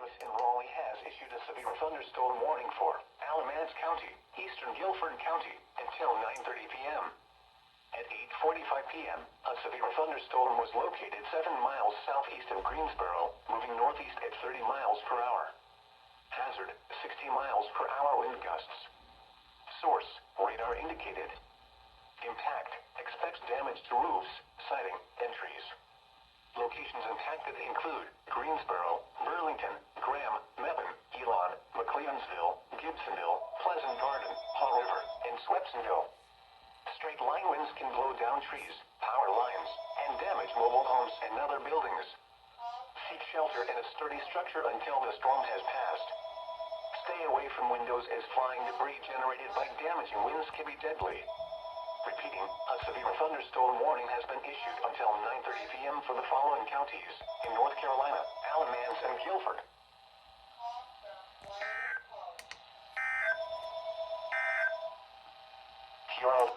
Office in Raleigh has issued a severe thunderstorm warning for Alamance County, eastern Guilford County, until 9:30 p.m. At 8:45 p.m., a severe thunderstorm was located 7 miles southeast of Greensboro, moving northeast at 30 miles per hour. Hazard, 60 miles per hour wind gusts. Source, radar indicated. Impact, expects damage to roofs, siding, and trees. Locations impacted include Greensboro, Burlington, Graham, Mebane, Elon, McLeansville, Gibsonville, Pleasant Garden, Haw River, and Swepsonville. Straight line winds can blow down trees, power lines, and damage mobile homes and other buildings. Seek shelter in a sturdy structure until the storm has passed. Stay away from windows as flying debris generated by damaging winds can be deadly. Repeating, a severe thunderstorm warning has been issued until 9:30 p.m. for the following counties in North Carolina, Alamance, and Guilford. Here are